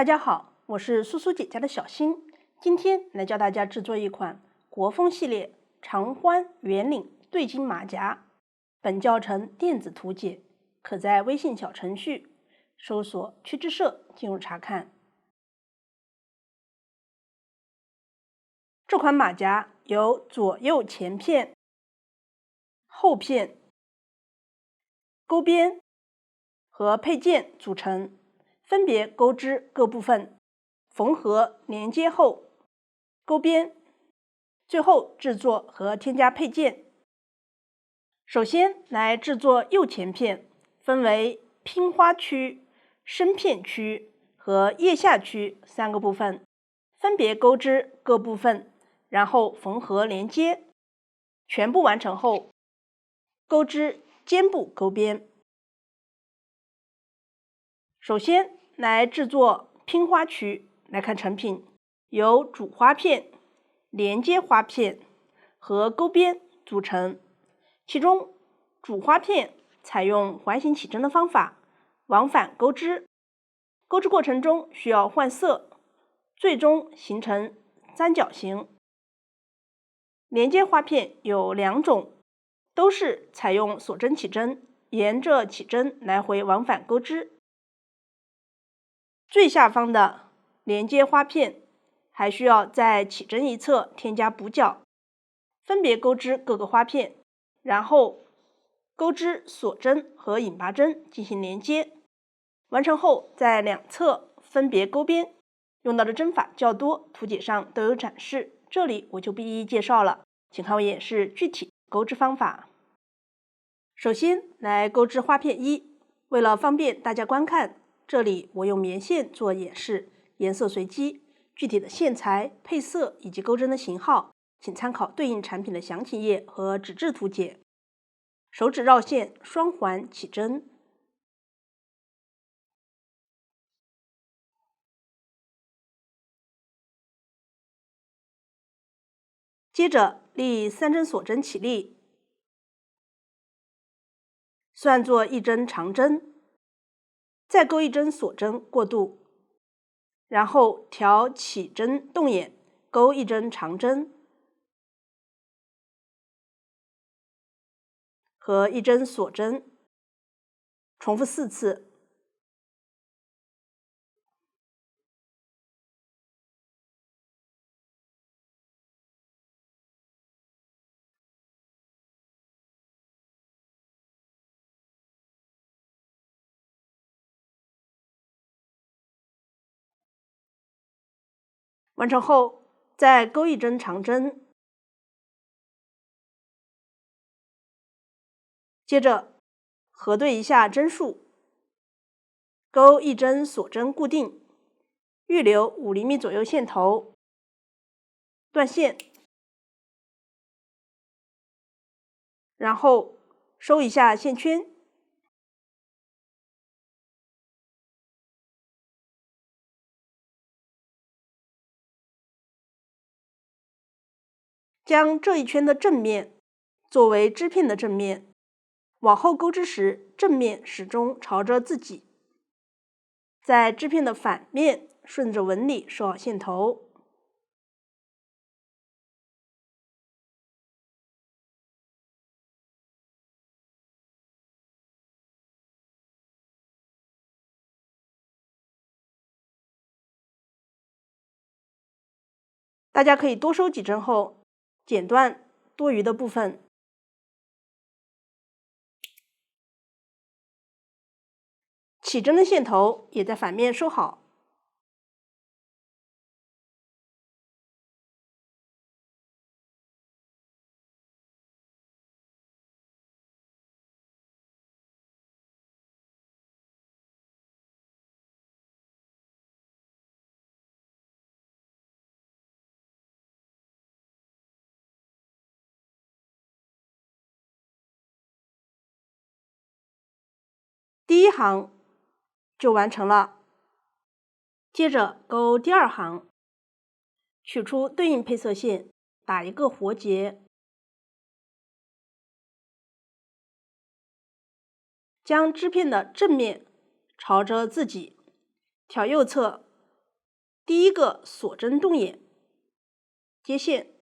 大家好，我是苏苏姐家的小新，今天来教大家制作一款国风系列长欢圆领对襟马甲。本教程电子图解，可在微信小程序搜索“趣之社”进入查看。这款马甲由左右前片、后片、钩边和配件组成，分别钩织各部分，缝合连接后钩边，最后制作和添加配件。首先来制作右前片，分为拼花区、身片区和腋下区三个部分，分别钩织各部分，然后缝合连接。全部完成后，钩织肩部钩边。首先来制作拼花区，来看成品，由主花片、连接花片和钩边组成。其中主花片采用环形起针的方法，往返钩织，钩织过程中需要换色，最终形成三角形。连接花片有两种，都是采用锁针起针，沿着起针来回往返钩织。最下方的连接花片还需要在起针一侧添加补角，分别钩织各个花片，然后钩织锁针和引拔针进行连接。完成后，在两侧分别钩边，用到的针法较多，图解上都有展示，这里我就不一一介绍了，请看我演示具体钩织方法。首先来钩织花片一，为了方便大家观看，这里我用棉线做演示，颜色随机，具体的线材、配色以及钩针的型号，请参考对应产品的详情页和纸质图解。手指绕线，双环起针。接着立3针锁针起立，算作1针长针，再钩1针锁针过渡，然后调起针动眼，钩1针长针和1针锁针，重复4次。完成后，再钩1针长针，接着核对一下针数，钩1针锁针固定，预留5厘米左右线头，断线，然后收一下线圈。将这一圈的正面作为织片的正面，往后钩织时正面始终朝着自己，在织片的反面顺着纹理收好线头。大家可以多收几针后剪断多余的部分。起针的线头也在反面收好。第1行就完成了。接着钩第2行，取出对应配色线，打一个活结，将织片的正面朝着自己，挑右侧第一个锁针动眼，接线，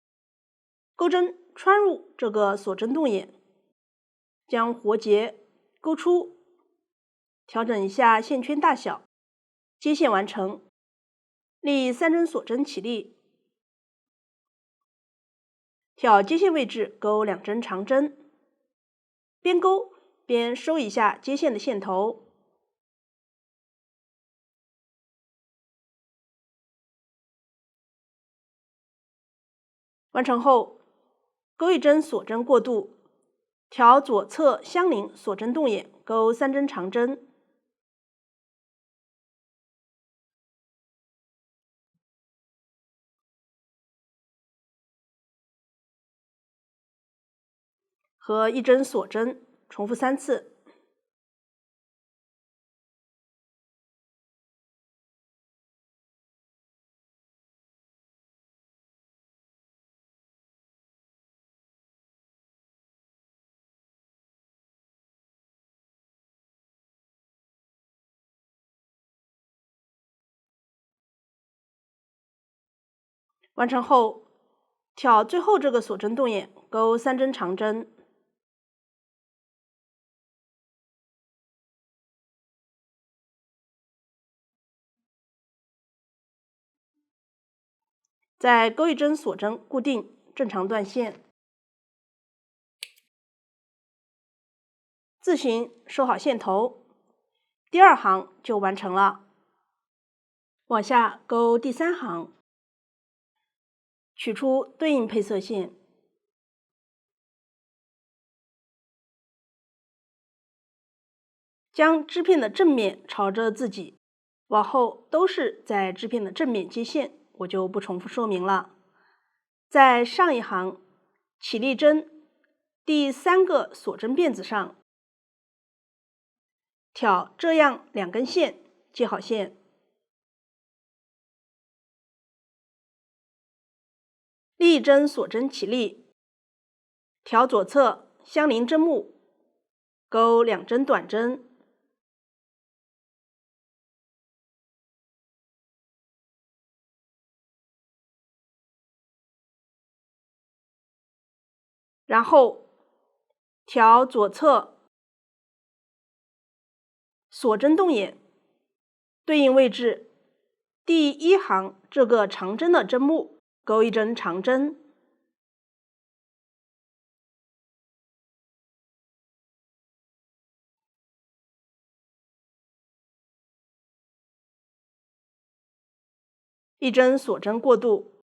钩针穿入这个锁针动眼，将活结勾出，调整一下线圈大小，接线完成。立3针锁针起立，挑接线位置钩2针长针，边钩边收一下接线的线头。完成后，钩1针锁针过渡，调左侧相邻锁针动眼，钩3针长针。和1针锁针重复3次。完成后，挑最后这个锁针动眼，钩3针长针。再钩1针锁针固定，正常断线。自行收好线头，第2行就完成了。往下钩第3行，取出对应配色线，将织片的正面朝着自己，往后都是在织片的正面接线，我就不重复说明了。在上一行起立针第3个锁针辫子上，挑这样2根线，接好线。立1针锁针起立，调左侧相邻针目，钩2针短针。然后调左侧锁针动眼，对应位置第1行这个长针的针目，钩1针长针。1针锁针过渡，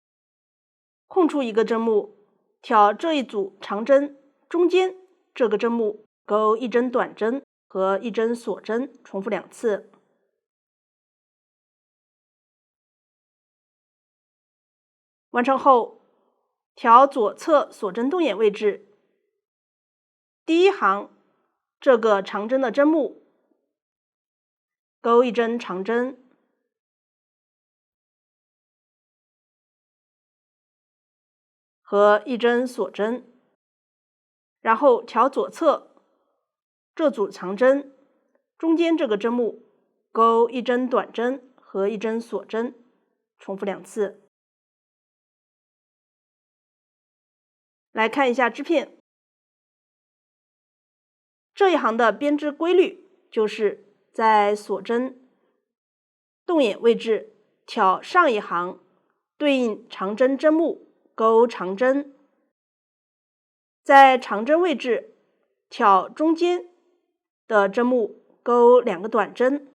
空出一个针目，挑这一组长针中间这个针目，钩1针短针和1针锁针，重复2次。完成后，调左侧锁针动眼位置，第1行这个长针的针目，钩1针长针。和1针锁针，然后调左侧这组长针中间这个针目，钩1针短针和1针锁针，重复2次。来看一下织片，这一行的编织规律就是在锁针动眼位置挑上一行对应长针针目，钩长针，在长针位置挑中间的针目，钩2个短针，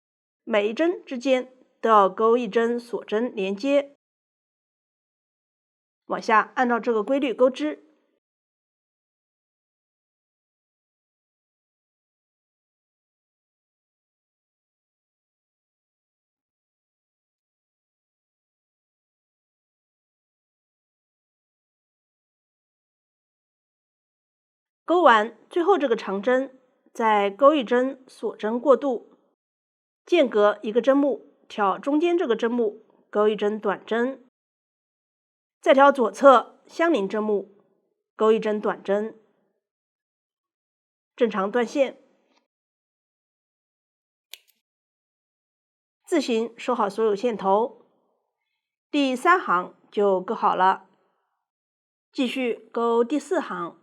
每一针之间都要钩1针锁针连接。往下按照这个规律钩织。钩完最后这个长针，再钩1针锁针过渡，间隔一个针目，挑中间这个针目，钩1针短针，再挑左侧相邻针目，钩1针短针，正常断线。自行收好所有线头，第3行就勾好了。继续勾第4行，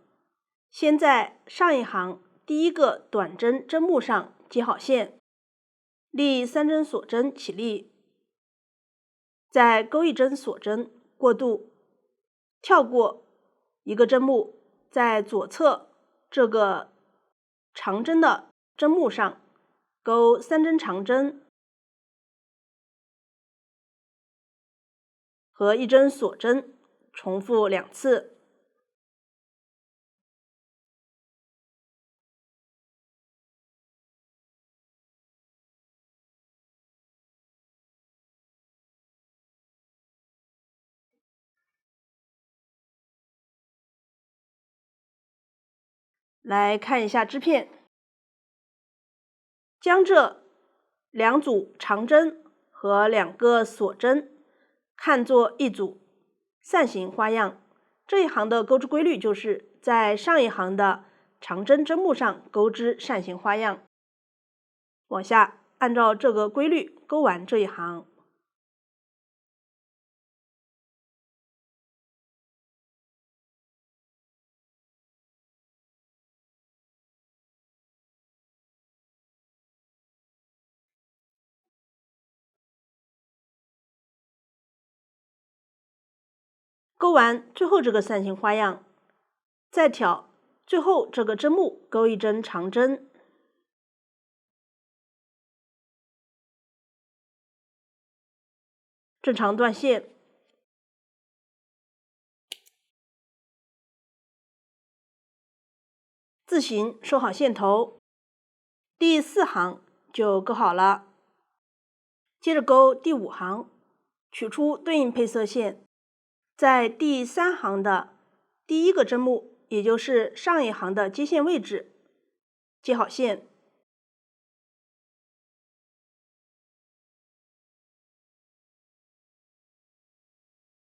先在上一行第一个短针针目上接好线，立3针锁针起立，再勾1针锁针过渡，跳过一个针目，在左侧这个长针的针目上勾3针长针和1针锁针，重复2次。来看一下织片，将这2组长针和2个锁针看作一组扇形花样。这一行的钩织规律就是在上一行的长针针目上钩织扇形花样。往下按照这个规律钩完这一行。钩完最后这个扇形花样，再挑最后这个针目钩1针长针，正常断线，自行收好线头。第4行就钩好了。接着钩第5行，取出对应配色线，在第3行的第一个针目，也就是上一行的接线位置接好线，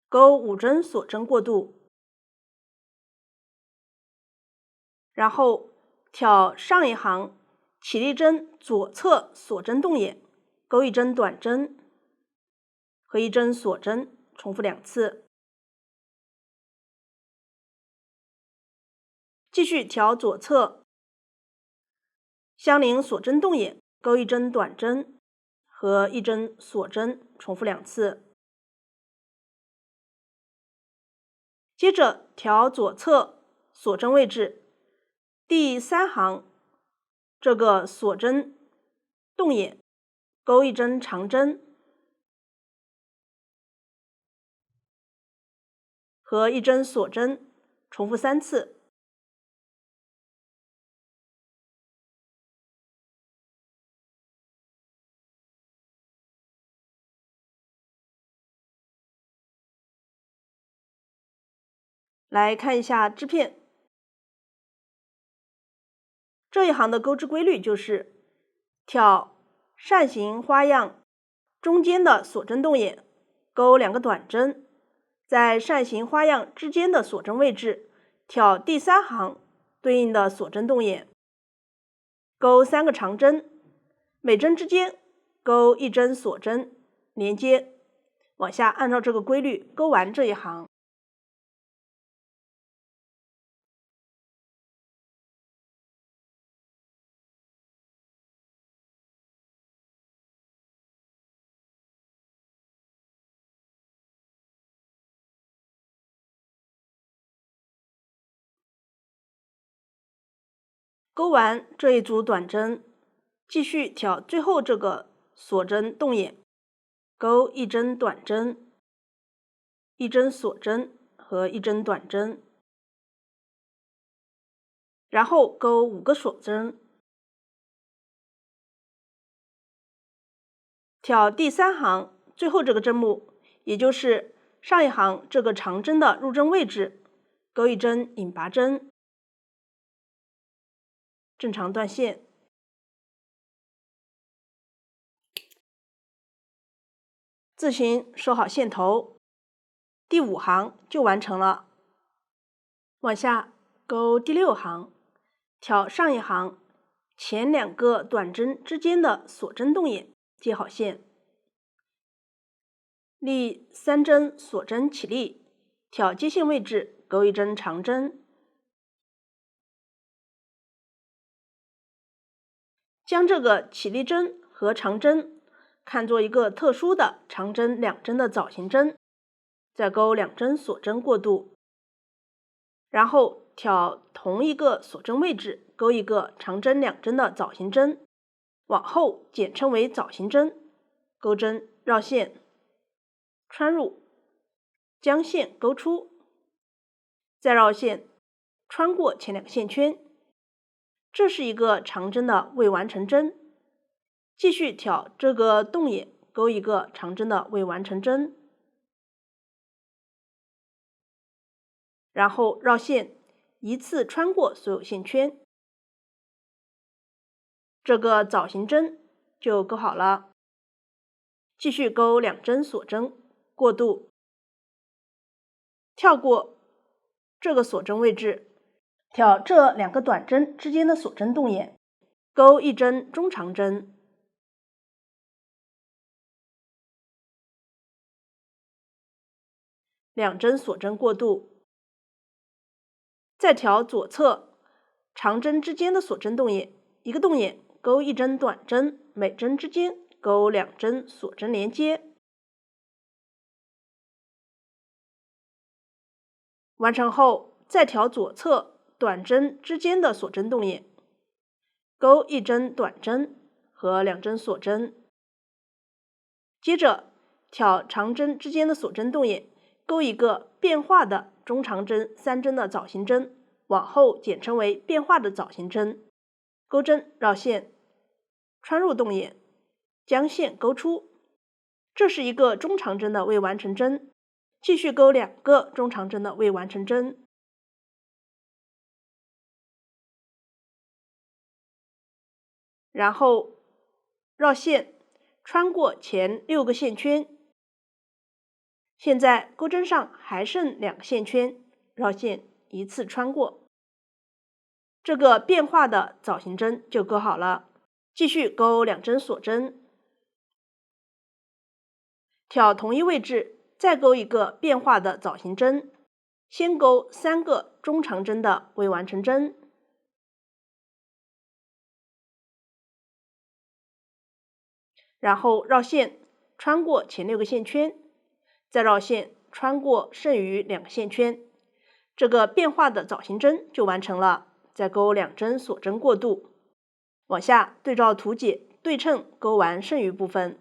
钩5针锁针过渡，然后挑上一行起立针左侧锁针动眼，钩1针短针和1针锁针，重复2次。继续挑左侧相邻锁针动眼，钩1针短针和1针锁针，重复2次。接着调左侧锁针位置，第3行这个锁针动眼，钩1针长针和1针锁针，重复3次。来看一下织片，这一行的钩织规律就是挑扇形花样中间的锁针动眼，钩2个短针，在扇形花样之间的锁针位置挑第3行对应的锁针动眼，钩3个长针，每针之间钩1针锁针连接，往下按照这个规律钩完这一行。钩完这一组短针，继续挑最后这个锁针动眼，钩1针短针、1针锁针和1针短针，然后钩5个锁针，挑第3行最后这个针目，也就是上一行这个长针的入针位置，钩1针引拔针，正常断线，自行收好线头。第5行就完成了。往下钩第6行，挑上一行前2个短针之间的锁针动眼，接好线。立3针锁针起立，挑接线位置钩1针长针，将这个起立针和长针看作一个特殊的长针2针的枣形针，再钩2针锁针过渡，然后挑同一个锁针位置钩一个长针2针的枣形针，往后简称为枣形针，钩针绕线穿入，将线勾出，再绕线穿过前2个线圈，这是一个长针的未完成针。继续挑这个洞眼钩一个长针的未完成针，然后绕线一次穿过所有线圈，这个枣形针就钩好了。继续钩2针锁针过渡，跳过这个锁针位置，挑这2个短针之间的锁针洞眼，钩1针中长针，2针锁针过渡，再挑左侧长针之间的锁针洞眼，一个洞眼钩1针短针，每针之间钩2针锁针连接。完成后，再挑左侧短针之间的锁针洞眼，钩1针短针和2针锁针。接着挑长针之间的锁针洞眼，钩一个变化的中长针3针的枣形针，往后简称为变化的枣形针。钩针绕线穿入洞眼，将线勾出，这是一个中长针的未完成针。继续钩2个中长针的未完成针，然后绕线穿过前6个线圈。现在钩针上还剩2个线圈，绕线一次穿过，这个变化的枣形针就钩好了。继续钩2针锁针，挑同一位置再钩一个变化的枣形针，先钩3个中长针的未完成针，然后绕线穿过前6个线圈，再绕线穿过剩余2个线圈，这个变化的枣形针就完成了。再钩2针锁针过渡，往下对照图解对称钩完剩余部分。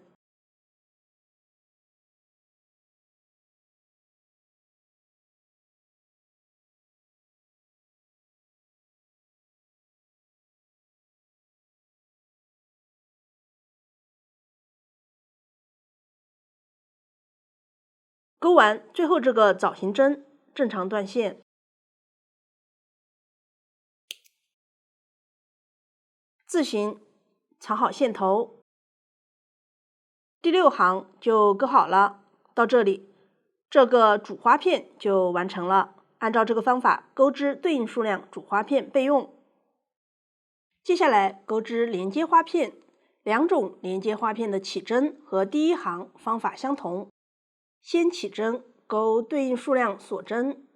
钩完最后这个枣形针，正常断线。字形藏好线头，第6行就钩好了。到这里，这个主花片就完成了。按照这个方法钩织对应数量主花片备用。接下来钩织连接花片，2种连接花片的起针和第1行方法相同。先起针钩对应数量锁针，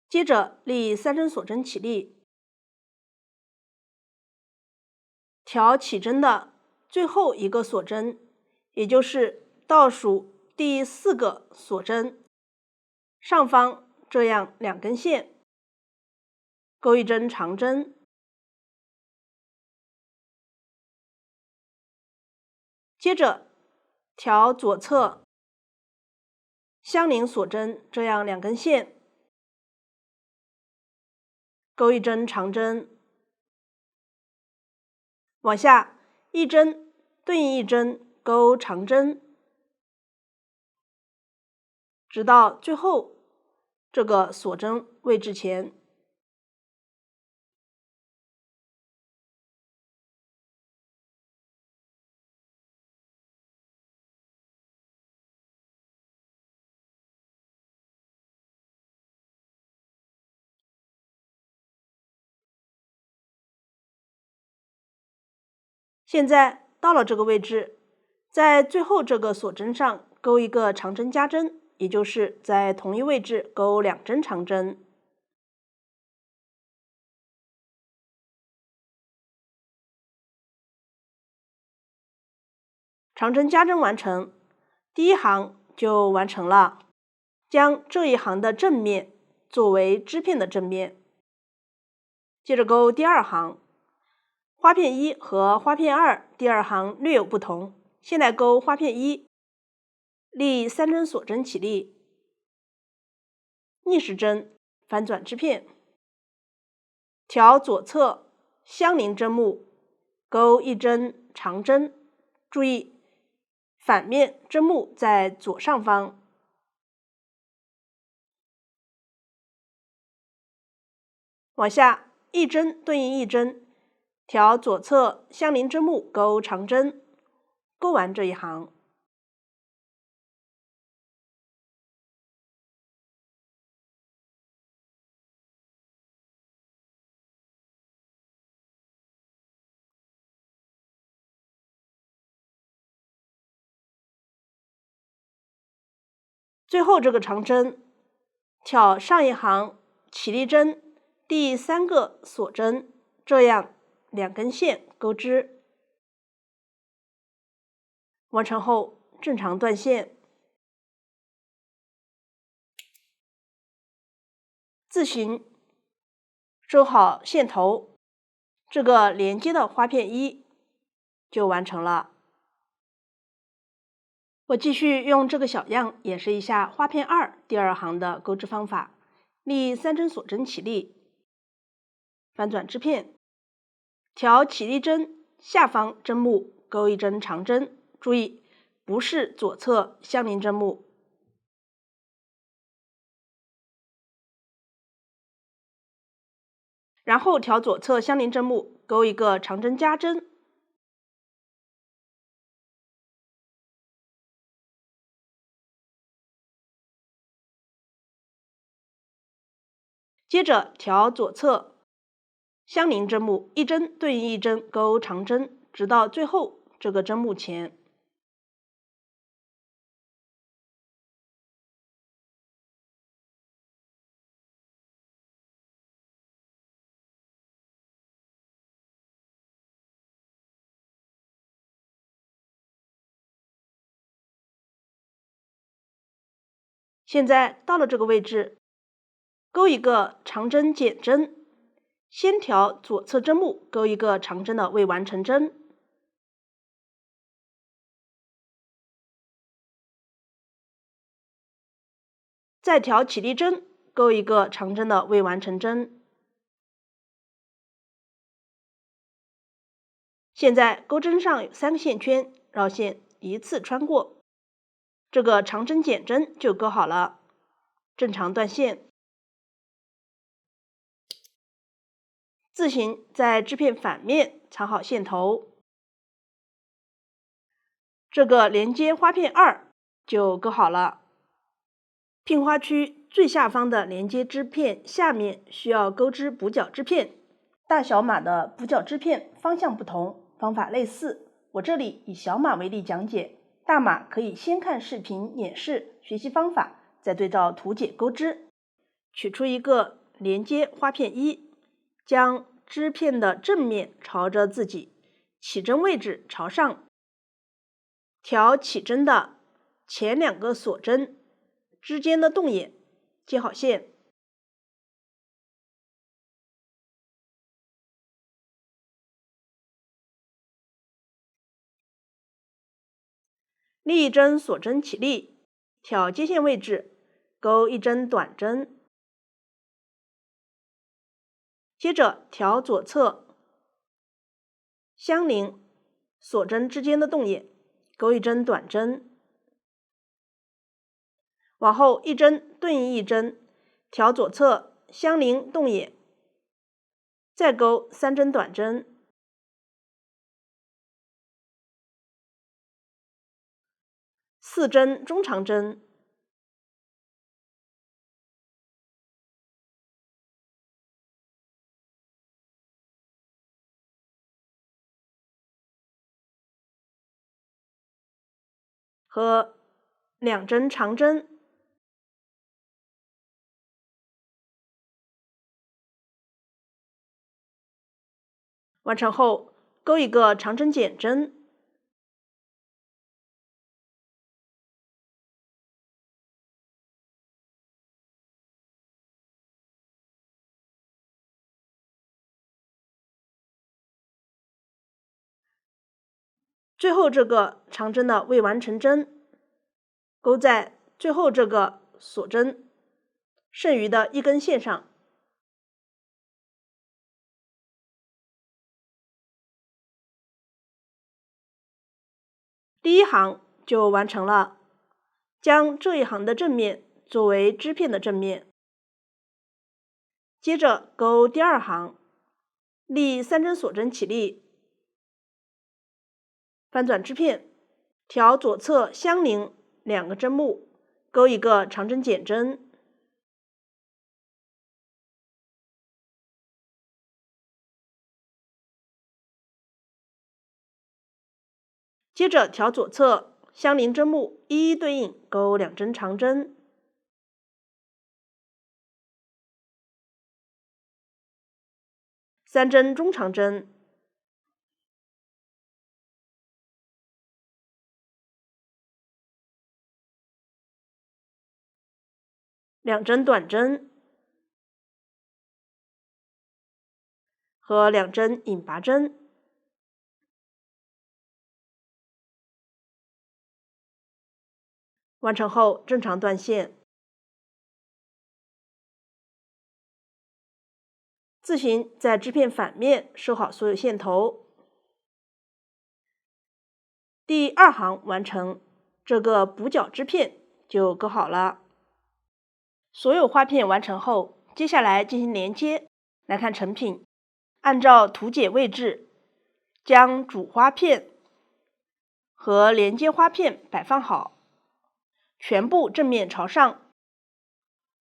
接着立3针锁针起立，挑起针的最后一个锁针，也就是倒数第4个锁针上方这样2根线，钩1针长针，接着挑左侧相邻锁针这样2根线，钩1针长针，往下1针对应1针钩长针，直到最后这个锁针位置前。现在到了这个位置，在最后这个锁针上钩一个长针加针，也就是在同一位置钩2针长针。长针加针完成，第一行就完成了。将这一行的正面作为织片的正面。接着钩第二行，花片1和花片2第二行略有不同。先来钩花片1，立3针锁针起立，逆时针反转织片，调左侧相邻针目，钩1针长针，注意反面针目在左上方。往下1针对应1针，调左侧相邻针目，钩长针，钩完这一行。最后这个长针，挑上一行起立针第3个锁针，这样2根线钩织。完成后正常断线，自行收好线头，这个连接的花片1就完成了。我继续用这个小样演示一下花片2第二行的钩织方法。立3针锁针起立，反转织片，调起立针下方针目，钩1针长针，注意不是左侧相邻针目。然后调左侧相邻针目，钩一个长针加针。接着调左侧相邻针目，1针对应1针，钩长针，直到最后这个针目前。现在到了这个位置，钩一个长针减针，先调左侧针目，钩一个长针的未完成针，再调起立针，钩一个长针的未完成针。现在钩针上有3个线圈，绕线一次穿过，这个长针减针就钩好了。正常断线，自行在织片反面藏好线头，这个连接花片2就钩好了。聘花区最下方的连接织片下面需要钩织补角织片，大小码的补角织片方向不同，方法类似。我这里以小码为例讲解，大码可以先看视频演示学习方法，再对照图解钩织。取出一个连接花片1，将织片的正面朝着自己，起针位置朝上，调起针的前2个锁针之间的动眼，接好线。立1针锁针起立，挑接线位置，钩1针短针。接着调左侧相邻锁针之间的动眼，钩1针短针。往后1针对应1针，调左侧相邻动眼，再钩3针短针。4针中长针。和2针长针。完成后，钩一个长针减针，最后这个长针的未完成针钩在最后这个锁针剩余的1根线上。第1行就完成了，将这一行的正面作为织片的正面。接着钩第2行，立3针锁针起立，翻转织片，调左侧相邻2个针目，钩一个长针减针。接着调左侧相邻针目一一对应，钩2针长针。3针中长针。2针短针和2针引拔针。完成后正常断线。自行在织片反面收好所有线头。第2行完成，这个补角织片就钩好了。所有花片完成后，接下来进行连接。来看成品，按照图解位置，将主花片和连接花片摆放好，全部正面朝上。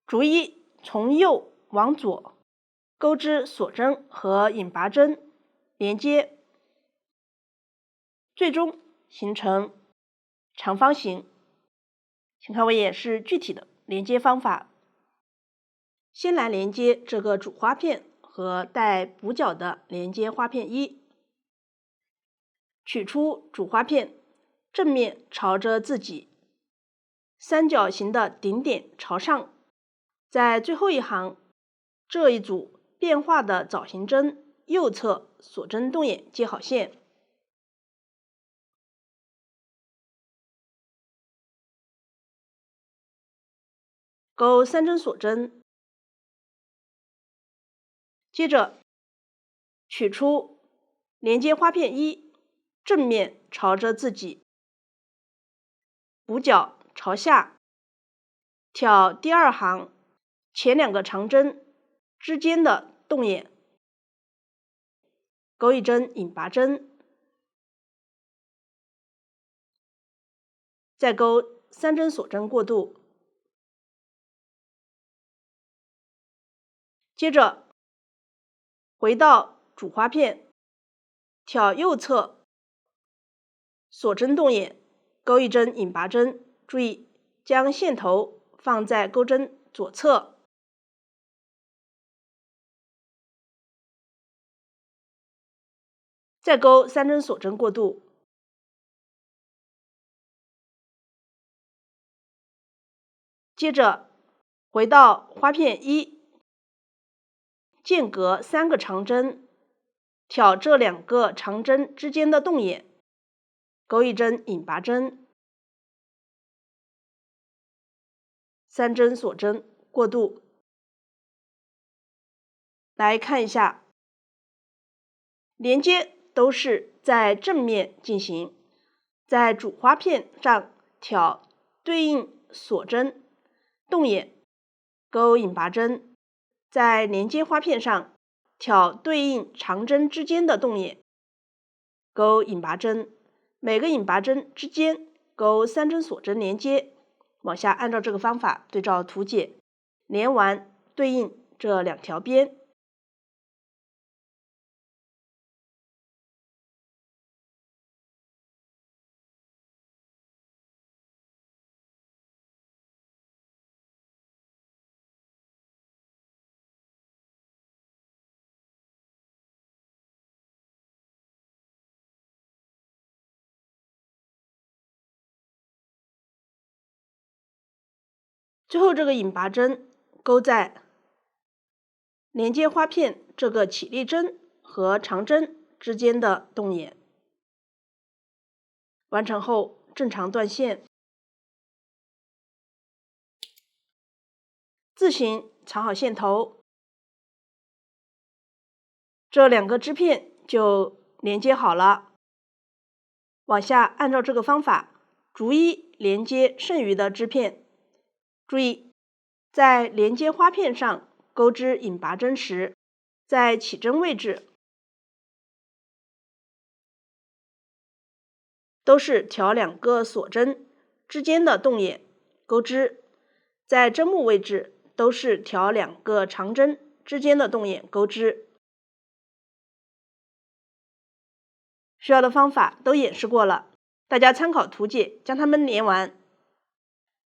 逐一从右往左钩织锁针和引拔针连接，最终形成长方形。请看我演示具体的连接方法。先来连接这个主花片和带补角的连接花片1，取出主花片，正面朝着自己，三角形的顶点朝上。在最后一行这一组变化的枣形针右侧锁针动眼接好线。钩3针锁针，接着取出连接花片1，正面朝着自己，补角朝下，挑第2行前2个长针之间的动眼，钩1针引拔针，再钩3针锁针过渡。接着回到主花片，挑右侧锁针动眼，钩1针引拔针。注意将线头放在钩针左侧，再钩3针锁针过渡。接着回到花片1，间隔3个长针，挑这2个长针之间的动眼，钩1针引拔针，3针锁针过渡。来看一下，连接都是在正面进行，在主花片上挑对应锁针动眼，钩引拔针，在连接花片上挑对应长针之间的动眼，钩引拔针，每个引拔针之间钩3针锁针连接。往下按照这个方法对照图解，连完对应这2条边。最后这个引拔针勾在连接花片这个起立针和长针之间的动眼。完成后正常断线。自行藏好线头，这2个支片就连接好了。往下按照这个方法逐一连接剩余的支片。注意，在连接花片上钩织引拔针时，在起针位置都是调2个锁针之间的动眼钩织，在针目位置都是调2个长针之间的动眼钩织。需要的方法都演示过了，大家参考图解将它们连完。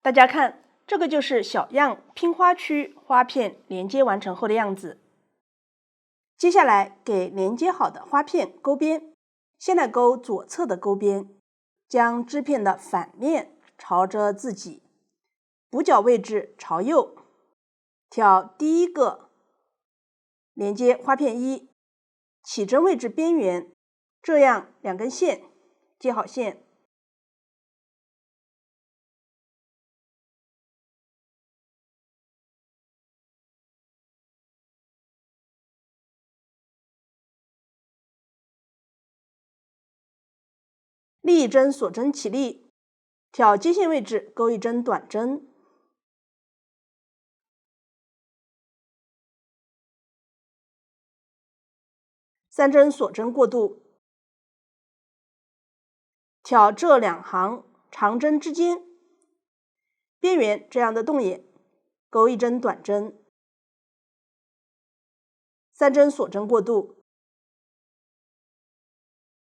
大家看，这个就是小样拼花区花片连接完成后的样子。接下来给连接好的花片钩边，先来钩左侧的钩边，将织片的反面朝着自己，补角位置朝右，挑第1个连接花片1，起针位置边缘，这样2根线接好线。立一针锁针起立，挑接线位置钩一针短针。3针锁针过渡，挑这2行长针之间边缘这样的动眼，钩一针短针。3针锁针过渡，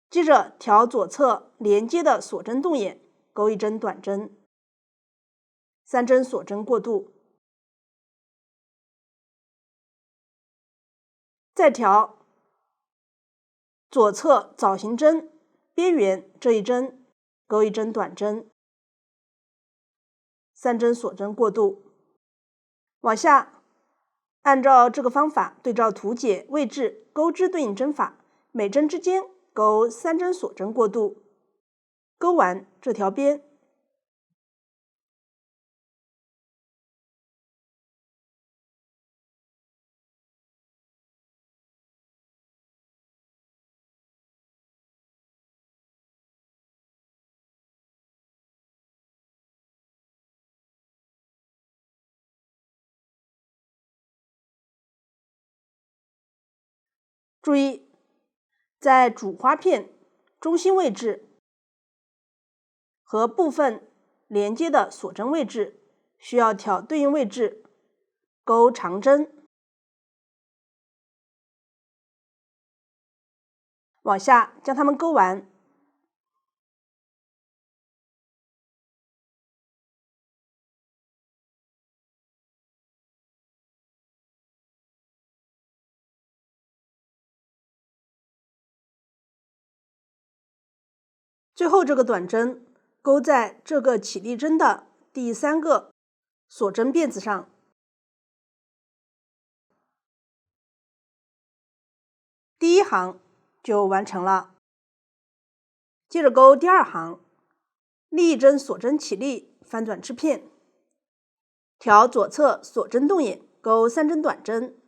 接着挑左侧连接的锁针动眼，钩一针短针。3针锁针过渡，再挑左侧枣形针边缘这一针，钩一针短针。3针锁针过渡，往下按照这个方法对照图解位置钩织对应针法，每针之间钩3针锁针过渡，钩完这条边。注意，在主花片中心位置和部分连接的锁针位置，需要挑对应位置钩长针。往下将它们钩完。最后这个短针钩在这个起立针的第3个锁针辫子上。第1行就完成了。接着钩第2行，立一针锁针起立，翻转织片，挑左侧锁针动眼，钩3针短针。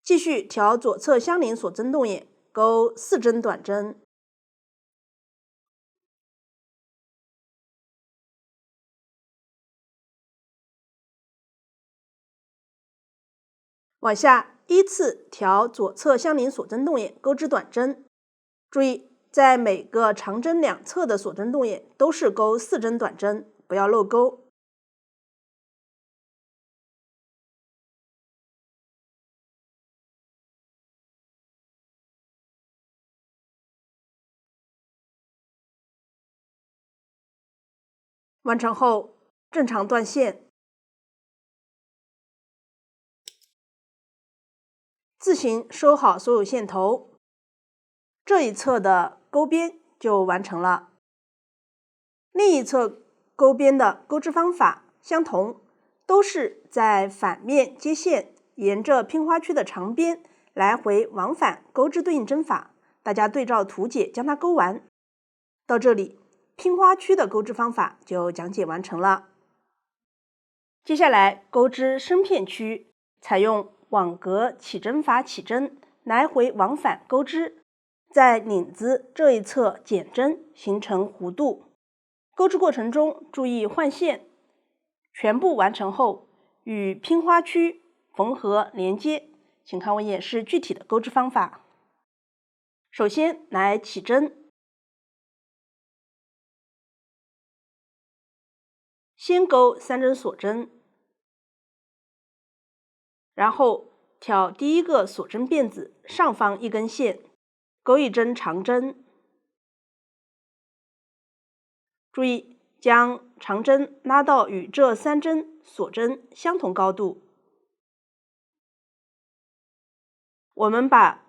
继续挑左侧相邻锁针动眼，钩4针短针。往下依次挑左侧相邻锁针动眼，钩织短针。注意，在每个长针两侧的锁针动眼都是钩4针短针，不要漏钩。完成后正常断线。自行收好所有线头，这一侧的钩边就完成了。另一侧钩边的钩织方法相同，都是在反面接线，沿着拼花区的长边来回往返钩织对应针法。大家对照图解将它钩完。到这里，拼花区的钩织方法就讲解完成了。接下来钩织身片区，采用网格起针法起针，来回往返钩织，在领子这一侧减针，形成弧度。钩织过程中注意换线。全部完成后，与拼花区缝合连接。请看我演示具体的钩织方法。首先来起针，先钩3针锁针，然后挑第一个锁针辫子上方一根线，钩一针长针。注意将长针拉到与这3针锁针相同高度。我们把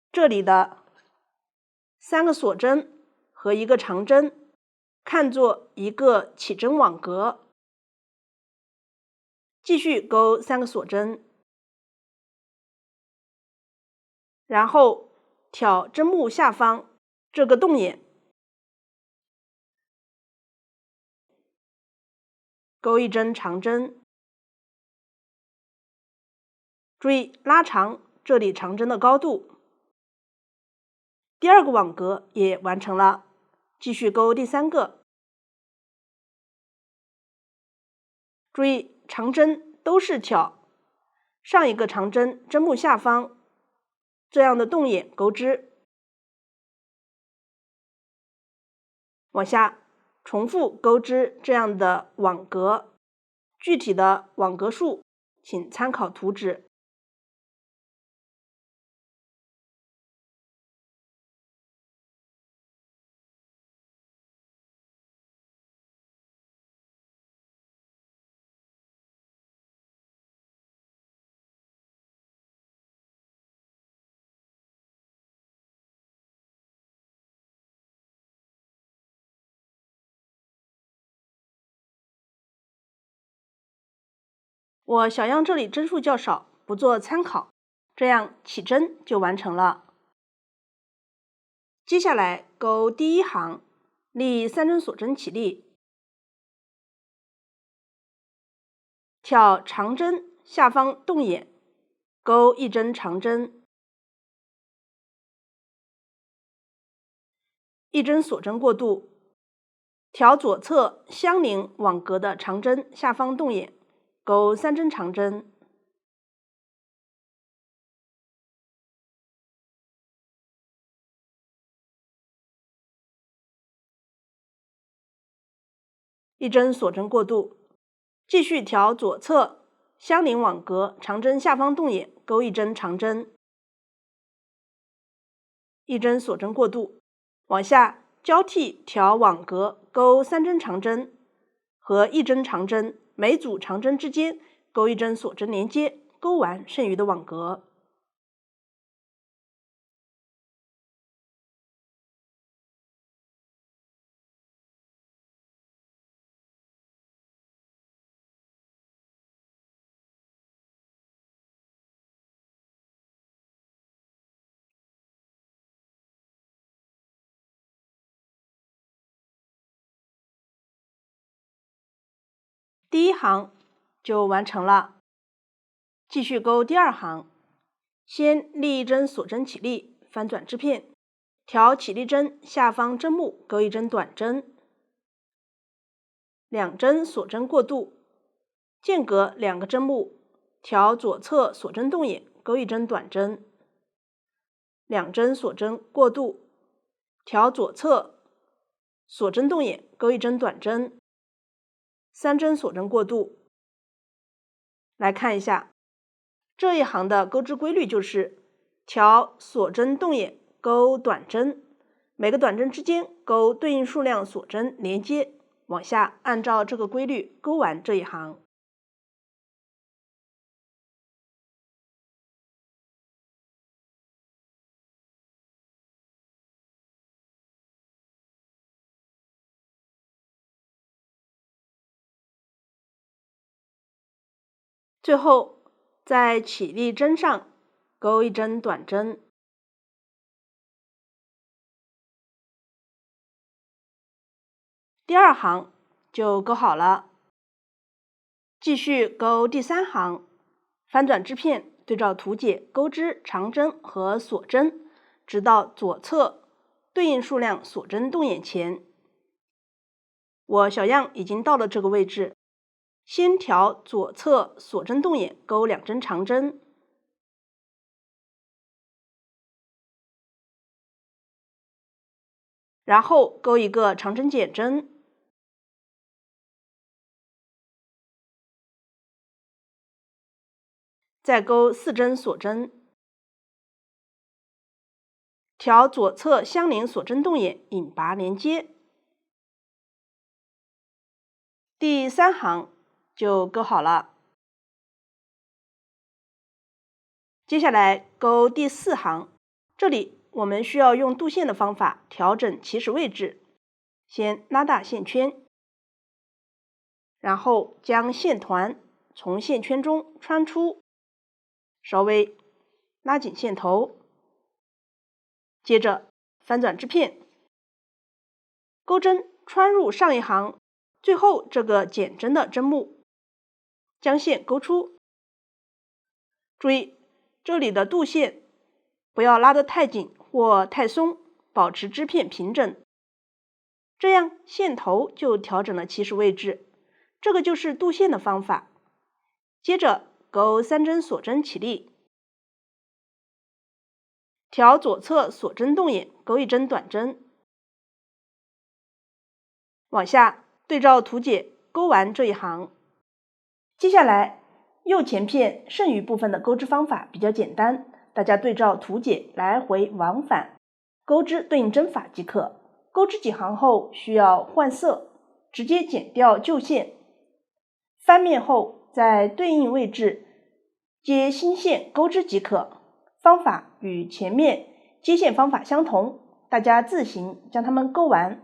这里的3个锁针和一个长针看作一个起针网格，继续钩3个锁针，然后挑针目下方这个洞眼，钩一针长针。注意拉长这里长针的高度。第二个网格也完成了，继续钩第3个。注意长针都是挑上一个长针针目下方这样的洞眼钩织。往下重复钩织这样的网格，具体的网格数请参考图纸。我小样这里针数较少，不做参考，这样起针就完成了。接下来钩第一行，立3针锁针起立，挑长针下方洞眼，钩一针长针，一针锁针过渡，挑左侧相邻网格的长针下方洞眼，钩3针长针。一针锁针过渡，继续挑左侧相邻网格长针下方洞眼，钩一针长针，一针锁针过渡，往下交替挑网格，钩3针长针和一针长针，每组长针之间钩一针锁针连接，钩完剩余的网格。第一行就完成了，继续钩第二行。先立一针锁针起立，翻转织片，挑起立针下方针目钩一针短针，2针锁针过渡，间隔2个针目，挑左侧锁针洞眼，钩一针短针，2针锁针过渡，挑左侧锁针洞眼，钩一针短针，3针锁针过渡。来看一下这一行的钩织规律，就是挑锁针洞眼，钩短针，每个短针之间钩对应数量锁针连接，往下按照这个规律钩完这一行。最后在起立针上钩一针短针，第2行就钩好了。继续钩第3行，翻转织片，对照图解钩织长针和锁针，直到左侧对应数量锁针动眼前。我小样已经到了这个位置，先调左侧锁针动眼，钩2针长针，然后钩一个长针减针，再钩4针锁针，调左侧相邻锁针动眼，引拔连接。第3行就钩好了。接下来钩第4行，这里我们需要用度线的方法调整起始位置。先拉大线圈，然后将线团从线圈中穿出，稍微拉紧线头，接着翻转织片，钩针穿入上一行最后这个减针的针目，将线钩出。注意这里的度线不要拉得太紧或太松，保持织片平整，这样线头就调整了起始位置。这个就是度线的方法。接着钩3针锁针起立，调左侧锁针动眼，钩一针短针，往下对照图解钩完这一行。接下来右前片剩余部分的钩织方法比较简单，大家对照图解来回往返钩织对应针法即可。钩织几行后需要换色，直接剪掉旧线，翻面后在对应位置接新线钩织即可。方法与前面接线方法相同，大家自行将它们钩完。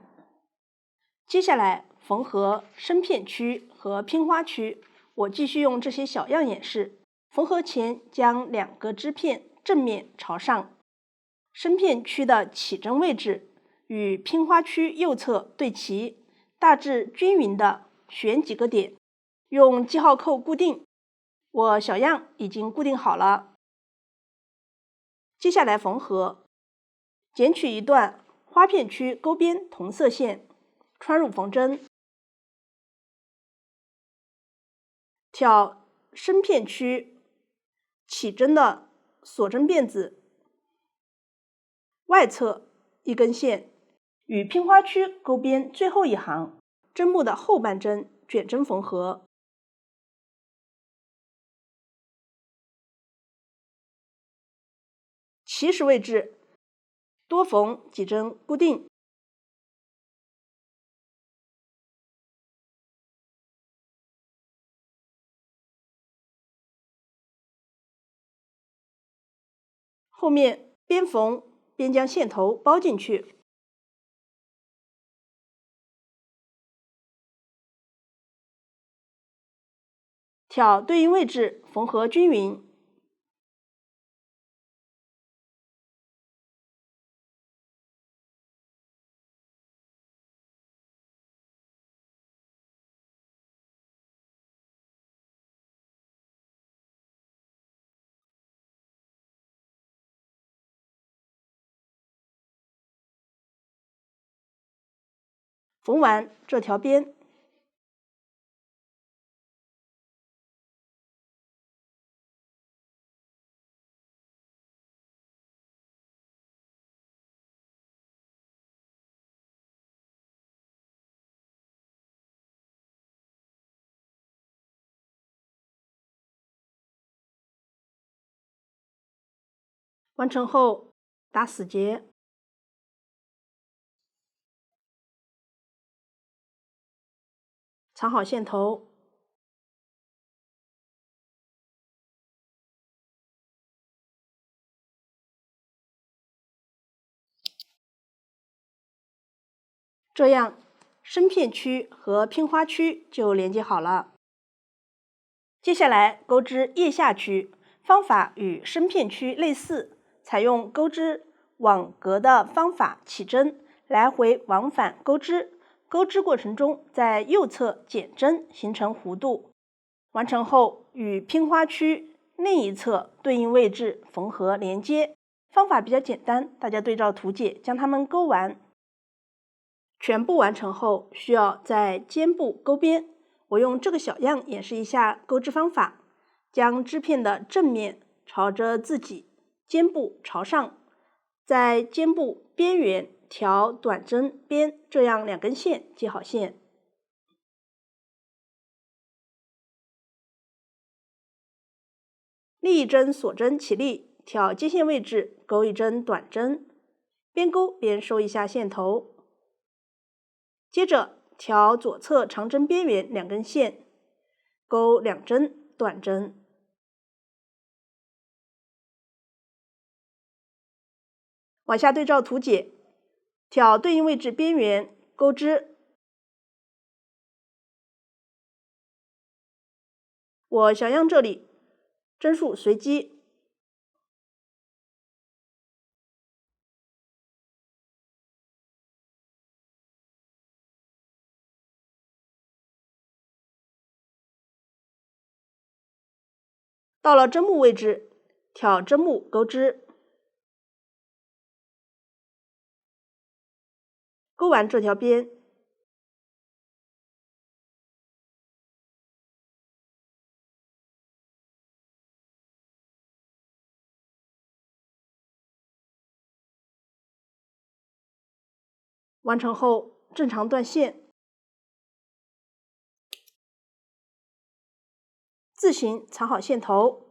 接下来缝合身片区和拼花区，我继续用这些小样演示。缝合前将2个织片正面朝上，身片区的起针位置与拼花区右侧对齐，大致均匀的选几个点，用记号扣固定。我小样已经固定好了。接下来缝合，剪取一段花片区钩边同色线，穿入缝针，挑身片区起针的锁针辫子外侧一根线，与拼花区钩边最后一行针目的后半针卷针缝合。起始位置多缝几针固定。后面边缝边将线头包进去，挑对应位置缝合均匀。缝完这条边，完成后打死结，藏好线头。这样身片区和拼花区就连接好了。接下来钩织腋下区，方法与身片区类似，采用钩织网格的方法起针，来回往返钩织。钩织过程中，在右侧减针形成弧度，完成后与拼花区另一侧对应位置缝合连接。方法比较简单，大家对照图解将它们钩完。全部完成后，需要在肩部钩边。我用这个小样演示一下钩织方法：将织片的正面朝着自己，肩部朝上，在肩部边缘调短针边，这样2根线接好线。另一针锁针起立，挑接线位置钩一针短针，边钩边收一下线头。接着调左侧长针边缘2根线，钩2针短针。往下对照图解，挑对应位置边缘钩织。我小样这里针数随机，到了针目位置，挑针目钩织。钩完这条边，完成后正常断线，自行藏好线头，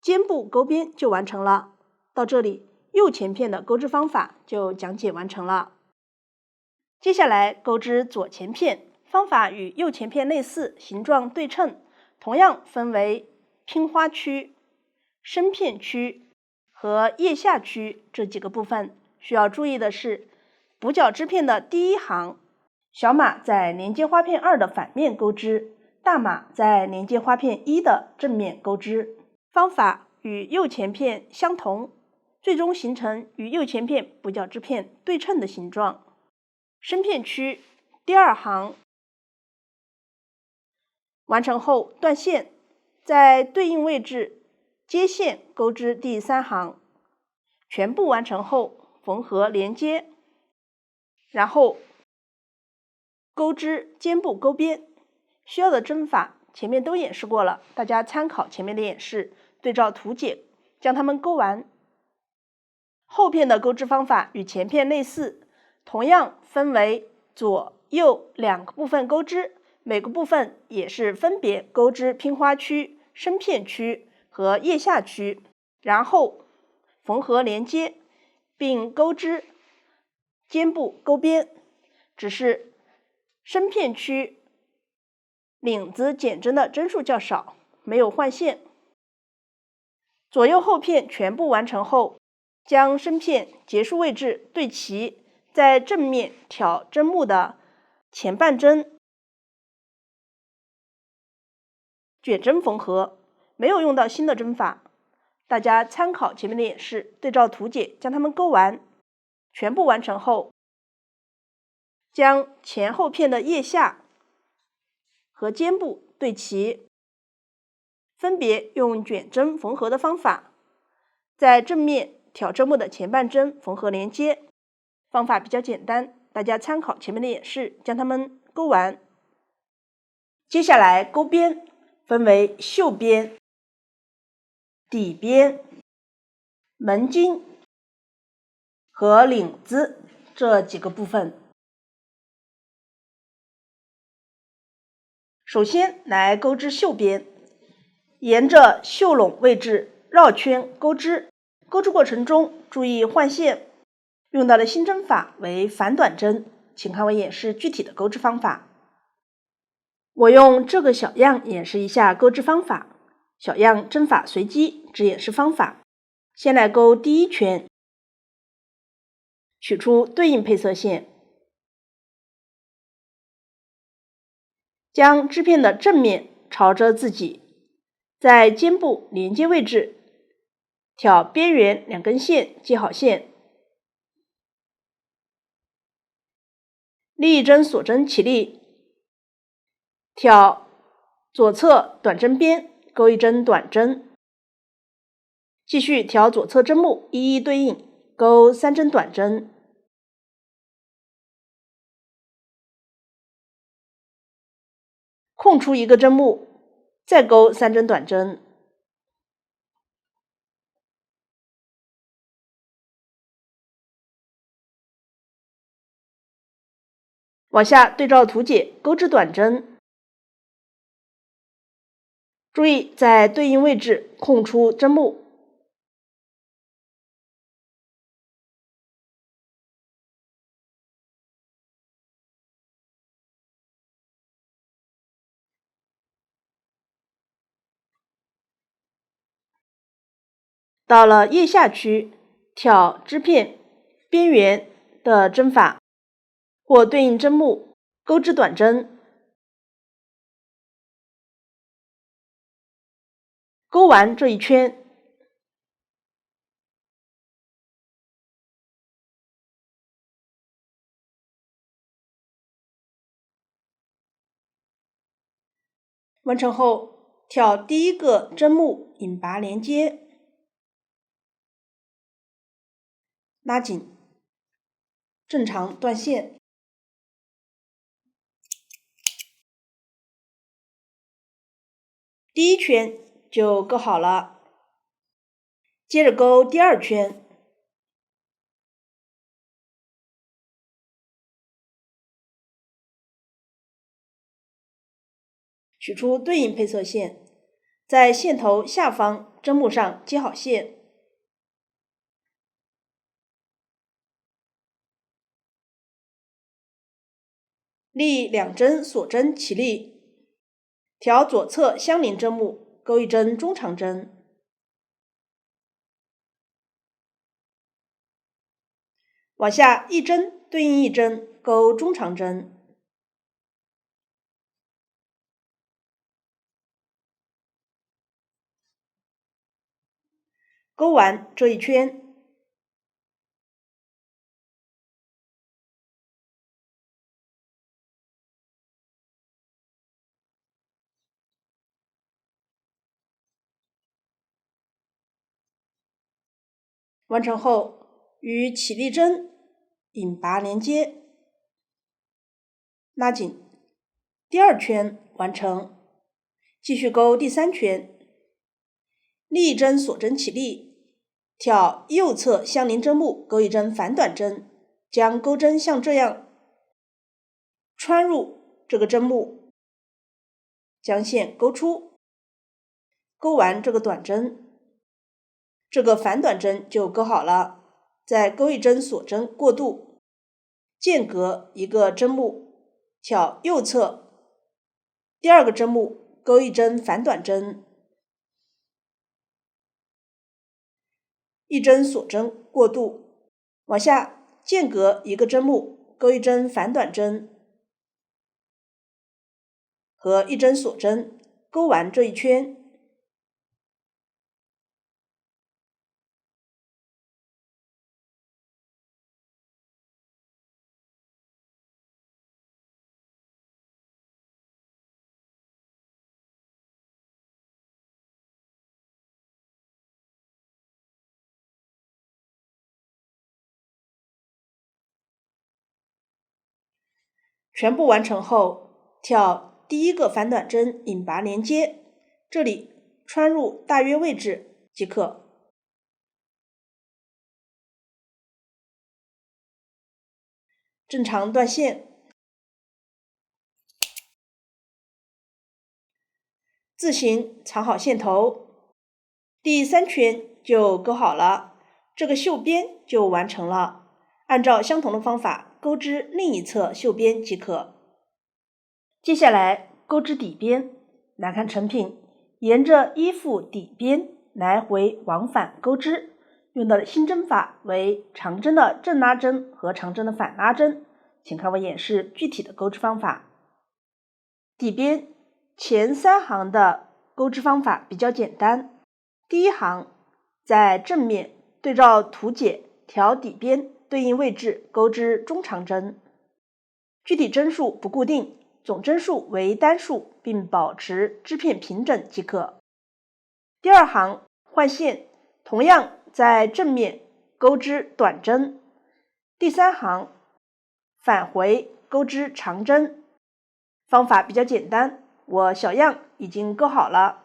肩部钩边就完成了。到这里，右前片的钩织方法就讲解完成了。接下来钩织左前片，方法与右前片类似，形状对称，同样分为拼花区、身片区和腋下区这几个部分。需要注意的是，补角织片的第1行，小码在连接花片2的反面钩织，大码在连接花片1的正面钩织。方法与右前片相同，最终形成与右前片补角织片对称的形状。身片区第2行完成后断线，在对应位置接线钩织第3行，全部完成后缝合连接，然后钩织肩部钩边。需要的针法前面都演示过了，大家参考前面的演示，对照图解将它们钩完。后片的钩织方法与前片类似，同样分为左右2个部分钩织，每个部分也是分别钩织拼花区、身片区和腋下区，然后缝合连接，并钩织肩部钩边。只是身片区领子减针的针数较少，没有换线。左右后片全部完成后，将身片结束位置对齐，在正面挑针目的前半针卷针缝合，没有用到新的针法，大家参考前面的演示，对照图解将它们钩完。全部完成后，将前后片的腋下和肩部对齐，分别用卷针缝合的方法，在正面挑针目的前半针缝合连接。方法比较简单，大家参考前面的演示，将它们钩完。接下来钩边分为袖边、底边、门襟和领子这几个部分。首先来钩织袖边，沿着袖拢位置绕圈钩织。钩织过程中注意换线，用到的新针法为反短针，请看我演示具体的钩织方法。我用这个小样演示一下钩织方法，小样针法随机，只演示方法。先来钩第1圈，取出对应配色线，将织片的正面朝着自己，在肩部连接位置挑边缘2根线接好线，立一针锁针起立，挑左侧短针边钩一针短针，继续挑左侧针目一一对应，钩3针短针，空出一个针目，再钩3针短针。往下对照图解钩织短针，注意在对应位置空出针目。到了腋下区，挑织片边缘的针法或对应针目钩织短针，钩完这一圈，完成后挑第一个针目引拔连接，拉紧，正常断线。第一圈就钩好了，接着钩第2圈，取出对应配色线，在线头下方针目上接好线，立2针锁针起立，挑左侧相邻针目钩一针中长针，往下一针对应一针钩中长针，钩完这一圈。完成后，与起立针引拔连接，拉紧，第2圈完成，继续钩第3圈，立一针锁针起立，挑右侧相邻针目钩一针反短针，将钩针像这样穿入这个针目，将线钩出，钩完这个短针，这个反短针就钩好了，再钩一针锁针过渡，间隔一个针目，挑右侧第2个针目钩一针反短针，一针锁针过渡，往下间隔一个针目钩一针反短针和一针锁针，钩完这一圈。全部完成后，挑第1个反短针引拔连接，这里穿入大约位置即可。正常断线，自行藏好线头，第3圈就钩好了，这个袖边就完成了。按照相同的方法钩织另一侧袖边即可。接下来钩织底边，来看成品，沿着衣服底边来回往返钩织，用的新针法为长针的正拉针和长针的反拉针，请看我演示具体的钩织方法。底边前3行的钩织方法比较简单。第一行在正面对照图解调底边对应位置钩织中长针，具体针数不固定，总针数为单数，并保持织片平整即可。第二行换线，同样在正面钩织短针。第3行返回钩织长针，方法比较简单，我小样已经钩好了。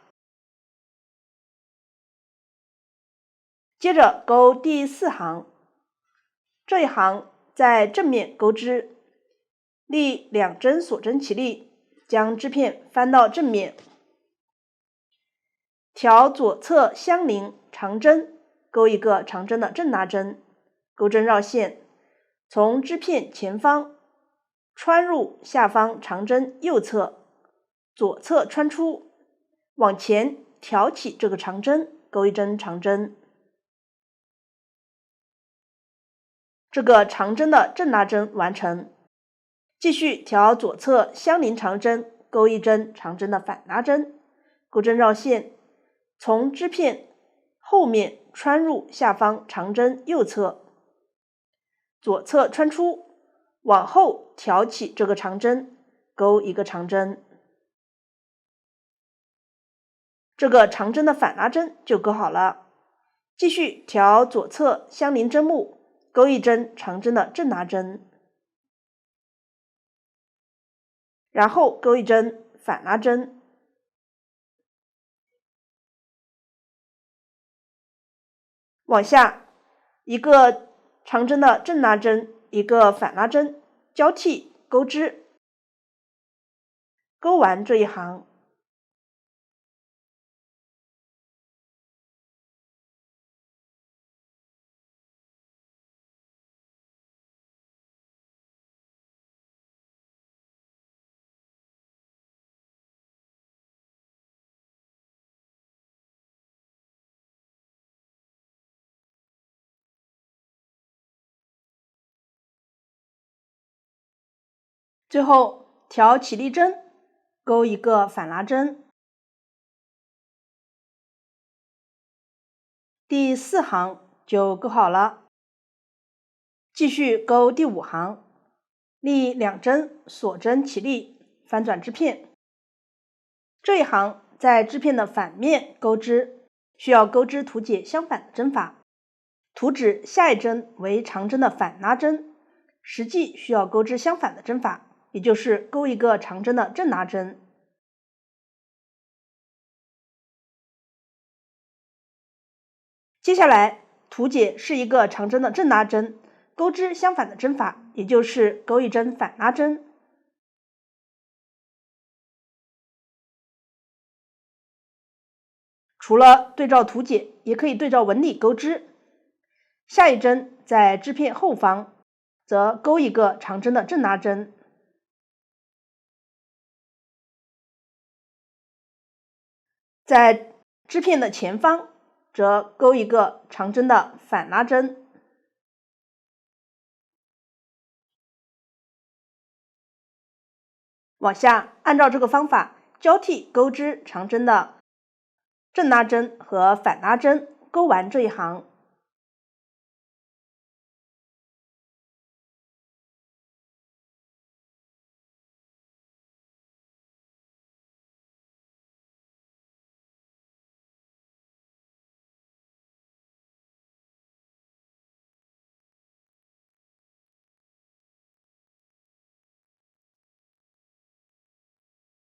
接着钩第4行，这一行在正面钩织，立2针锁针起立，将织片翻到正面，调左侧相邻长针，钩一个长针的正拉针，钩针绕线，从织片前方穿入下方长针右侧，左侧穿出，往前挑起这个长针，钩一针长针。这个长针的正拉针完成，继续调左侧相邻长针，钩一针长针的反拉针，钩针绕线，从织片后面穿入下方长针右侧，左侧穿出，往后挑起这个长针，钩一个长针。这个长针的反拉针就钩好了，继续调左侧相邻针目，钩一针长针的正拉针，然后钩一针反拉针，往下一个长针的正拉针，一个反拉针，交替钩织，钩完这一行。最后调起立针，钩一个反拉针。第4行就钩好了，继续钩第5行，立2针锁针起立，翻转织片。这一行在织片的反面钩织，需要钩织图解相反的针法，图纸下一针为长针的反拉针，实际需要钩织相反的针法，也就是钩一个长针的正拉针。接下来图解是一个长针的正拉针，钩织相反的针法，也就是钩一针反拉针。除了对照图解，也可以对照纹理钩织。下一针在织片后方，则钩一个长针的正拉针。在织片的前方，则钩一个长针的反拉针。往下按照这个方法交替钩织长针的正拉针和反拉针，钩完这一行。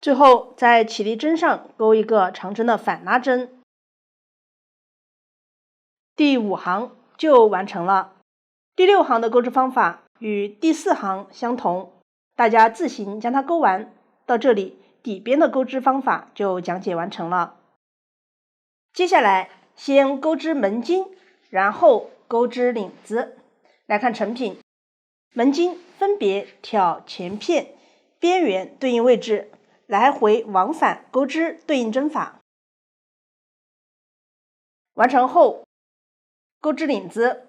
最后在起立针上钩一个长针的反拉针。第5行就完成了。第6行的钩织方法与第4行相同，大家自行将它钩完。到这里，底边的钩织方法就讲解完成了。接下来先钩织门襟，然后钩织领子。来看成品，门襟分别挑前片、边缘对应位置，来回往返钩织对应针法。完成后，钩织领子，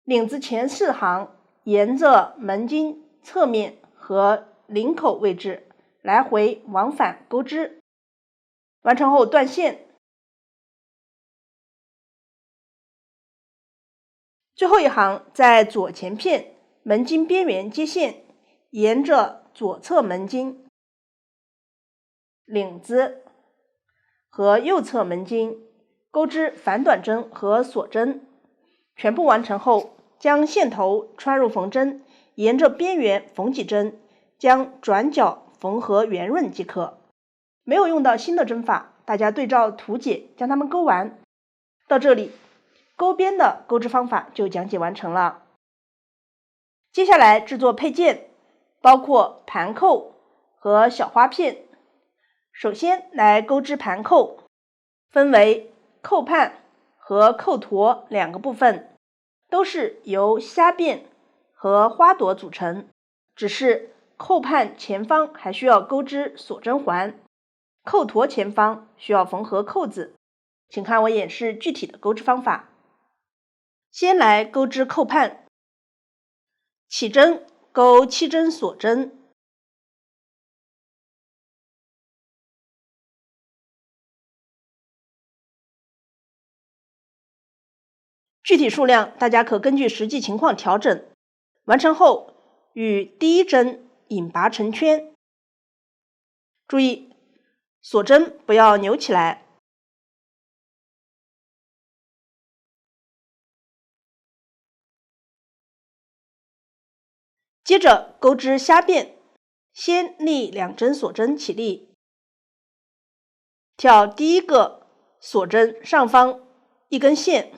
领子前4行沿着门襟侧面和领口位置来回往返钩织。完成后断线。最后一行在左前片门襟边缘接线，沿着左侧门襟、领子和右侧门襟钩织反短针和锁针。全部完成后，将线头穿入缝针，沿着边缘缝几针，将转角缝合圆润即可。没有用到新的针法，大家对照图解将它们钩完。到这里，钩边的钩织方法就讲解完成了。接下来制作配件，包括盘扣和小花片。首先来钩织盘扣，分为扣畔和扣坨两个部分，都是由虾辫和花朵组成，只是扣畔前方还需要钩织锁针环，扣坨前方需要缝合扣子。请看我演示具体的钩织方法。先来钩织扣畔，起针钩7针锁针，具体数量大家可根据实际情况调整。完成后，与第一针引拔成圈，注意锁针不要扭起来。接着钩织虾辫，先立2针锁针起立，挑第一个锁针上方一根线，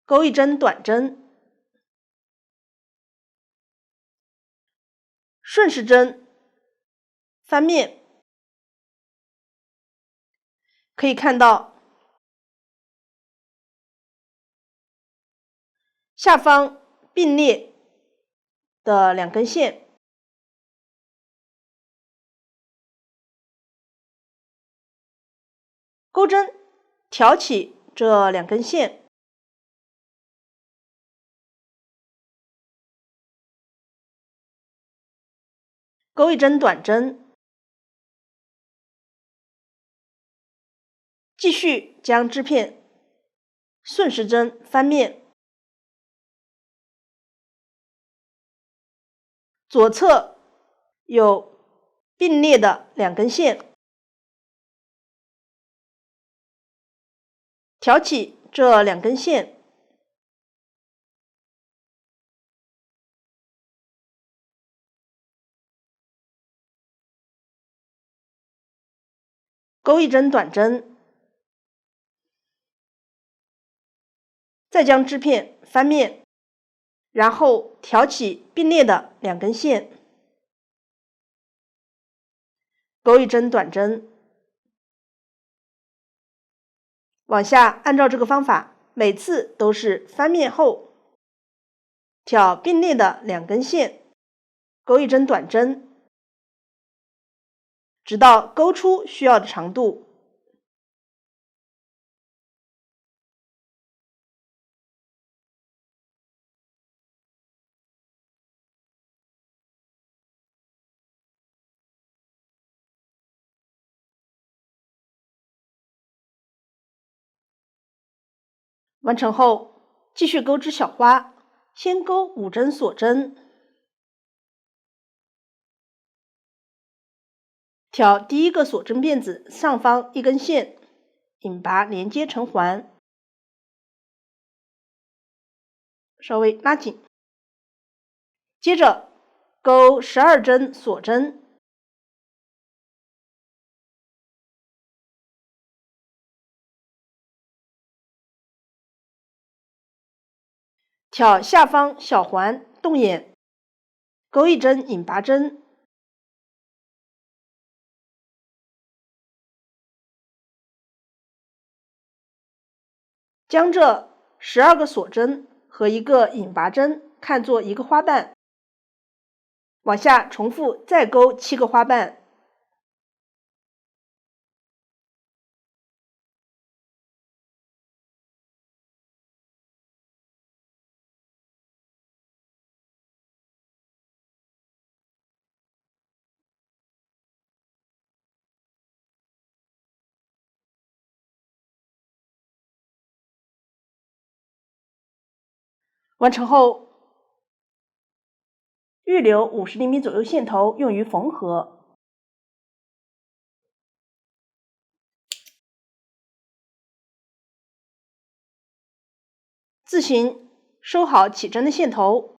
钩1针短针，顺时针翻面，可以看到下方并列的2根线，钩针挑起这2根线，钩1针短针，继续将织片顺时针翻面，左侧有并列的2根线，挑起这2根线，钩1针短针，再将织片翻面，然后挑起并列的2根线，钩1针短针，往下按照这个方法，每次都是翻面后挑并列的2根线，钩1针短针，直到钩出需要的长度。完成后，继续钩织小花，先钩5针锁针，挑第一个锁针辫子上方一根线，引拔连接成环，稍微拉紧。接着钩12针锁针，挑下方小环动眼，钩1针引拔针，将这12个锁针和一个引拔针看作一个花瓣，往下重复再钩7个花瓣。完成后，预留50厘米左右线头用于缝合。自行收好起针的线头，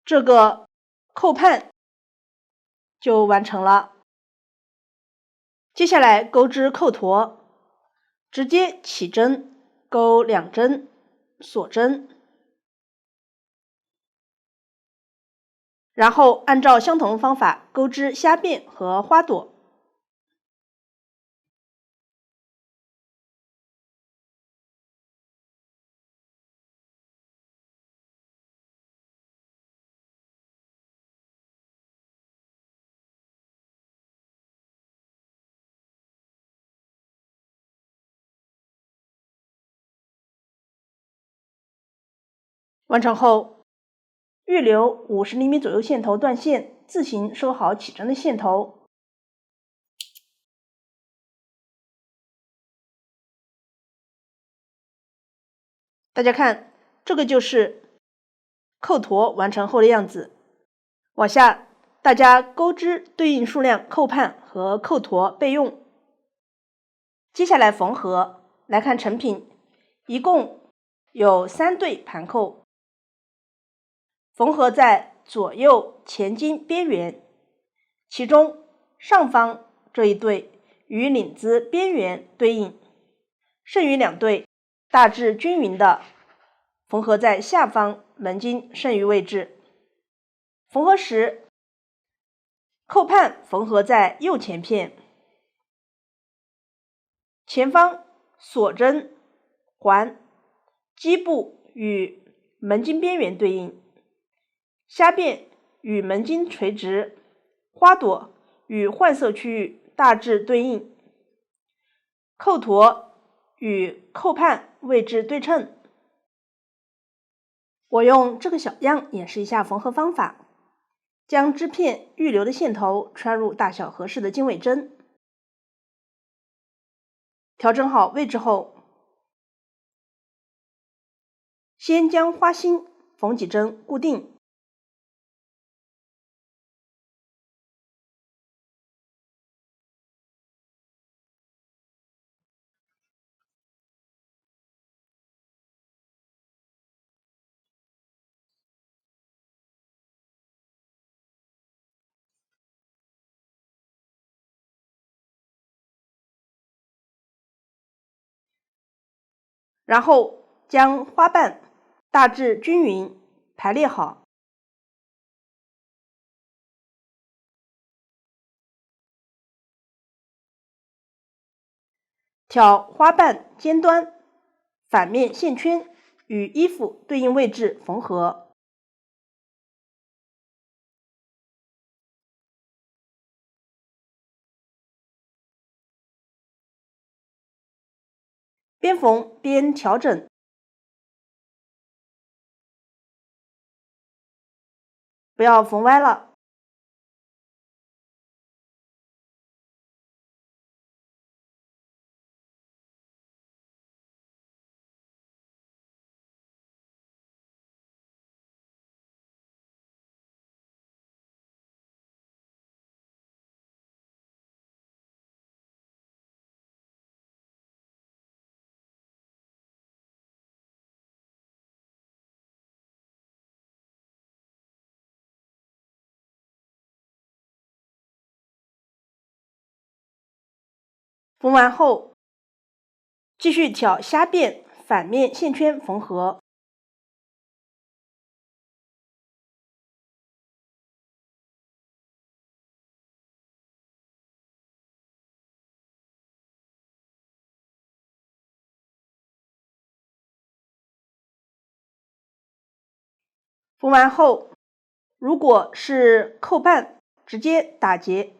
这个扣判就完成了。接下来钩织扣陀，直接起针，钩2针，锁针，然后按照相同的方法钩织虾辫和花朵。完成后，预留50厘米左右线头断线，自行收好起针的线头。大家看，这个就是扣陀完成后的样子。往下，大家钩织对应数量扣判和扣陀备用。接下来缝合，来看成品，一共有3对盘扣，缝合在左右前襟边缘，其中上方这一对与领子边缘对应，剩余2对大致均匀的缝合在下方门襟剩余位置。缝合时，扣判缝合在右前片，前方锁针环基部与门襟边缘对应，虾辫与门襟垂直，花朵与换色区域大致对应，扣陀与扣判位置对称。我用这个小样演示一下缝合方法。将织片预留的线头穿入大小合适的经纬针，调整好位置后，先将花心缝几针固定，然后将花瓣大致均匀排列好。挑花瓣尖端，反面线圈与衣服对应位置缝合。边缝边调整，不要缝歪了。缝完后，继续挑虾辫反面线圈缝合。缝完后，如果是扣判，直接打结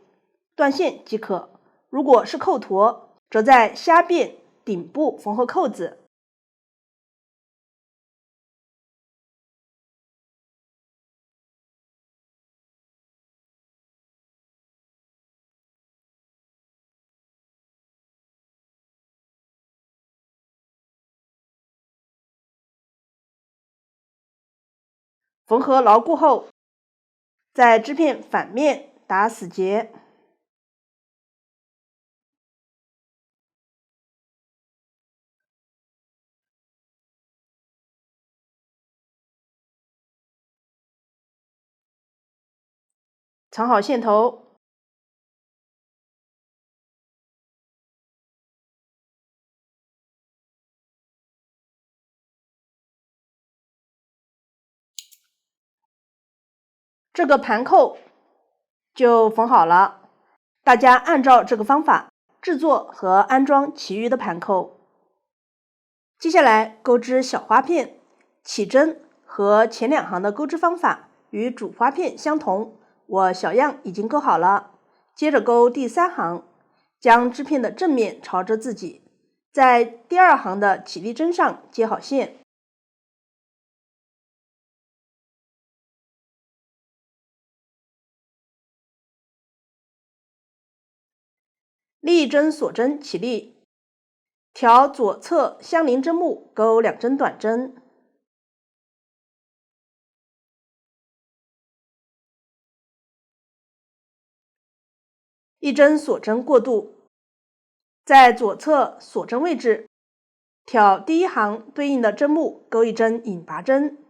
断线即可；如果是扣陀，则在虾辫顶部缝合扣子。缝合牢固后，在织片反面打死结。藏好线头，这个盘扣就缝好了。大家按照这个方法制作和安装其余的盘扣。接下来钩织小花片，起针和前2行的钩织方法与主花片相同，我小样已经钩好了。接着钩第3行，将织片的正面朝着自己，在第2行的起立针上接好线。立针锁针起立，调左侧相邻针目钩2针短针，一针锁针过渡，在左侧锁针位置挑第1行对应的针目钩1针引拔针，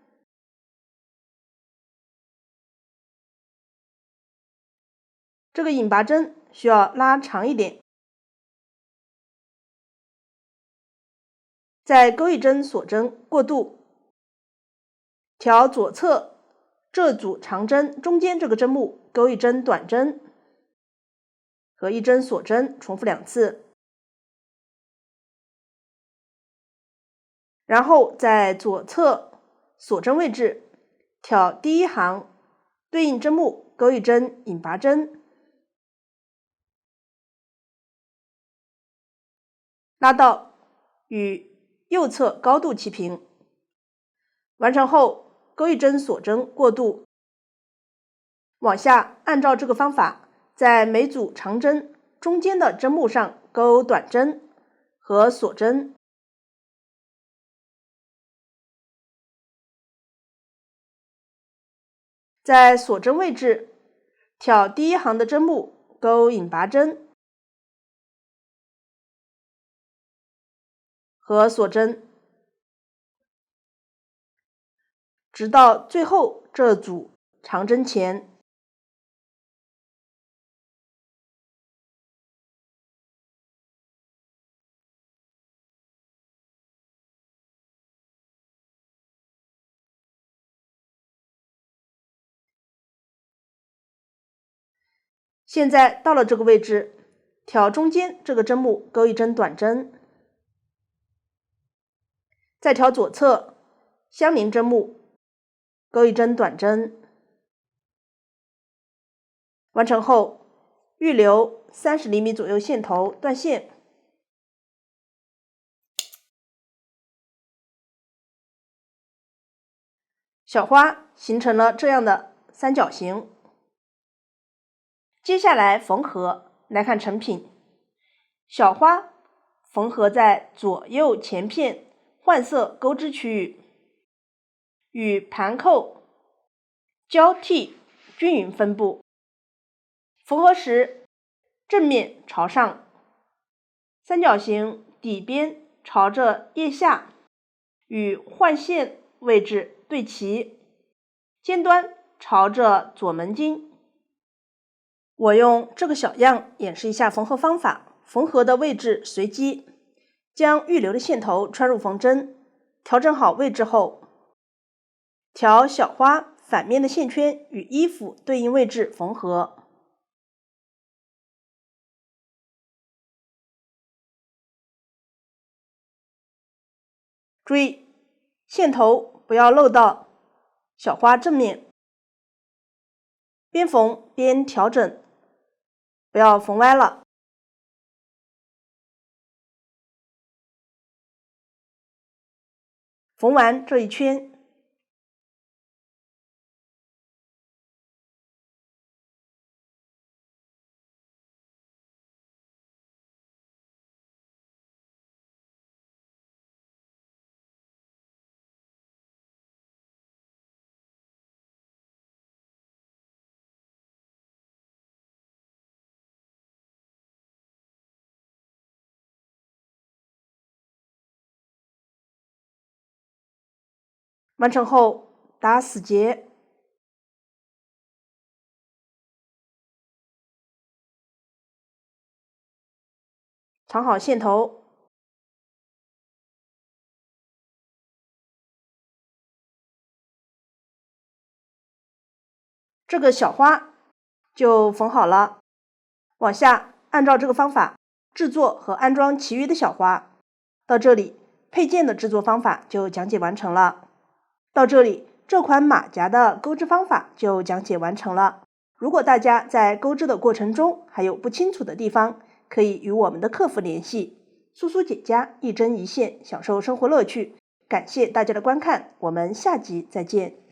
这个引拔针需要拉长一点，再钩1针锁针过渡，调左侧这组长针中间这个针目钩1针短针和1针锁针重复2次，然后在左侧锁针位置挑第1行对应针目钩1针引拔针，拉到与右侧高度齐平。完成后钩1针锁针过渡，往下按照这个方法，在每组长针中间的针目上钩短针和锁针，在锁针位置挑第1行的针目钩引拔针和锁针，直到最后这组长针前。现在到了这个位置，挑中间这个针目钩1针短针，再挑左侧相邻针目钩1针短针，完成后预留30厘米左右线头断线。小花形成了这样的三角形。接下来缝合，来看成品。小花缝合在左右前片换色钩织区域，与盘扣交替均匀分布。缝合时正面朝上，三角形底边朝着腋下，与换线位置对齐，尖端朝着左门襟。我用这个小样演示一下缝合方法。缝合的位置随机，将预留的线头穿入缝针，调整好位置后，调小花反面的线圈与衣服对应位置缝合。注意，线头不要漏到小花正面，边缝边调整，不要缝歪了。缝完这一圈，完成后打死结，藏好线头。这个小花就缝好了。往下按照这个方法制作和安装其余的小花。到这里，配件的制作方法就讲解完成了。到这里，这款马甲的钩织方法就讲解完成了。如果大家在钩织的过程中还有不清楚的地方，可以与我们的客服联系。苏苏姐家一针一线，享受生活乐趣。感谢大家的观看，我们下集再见。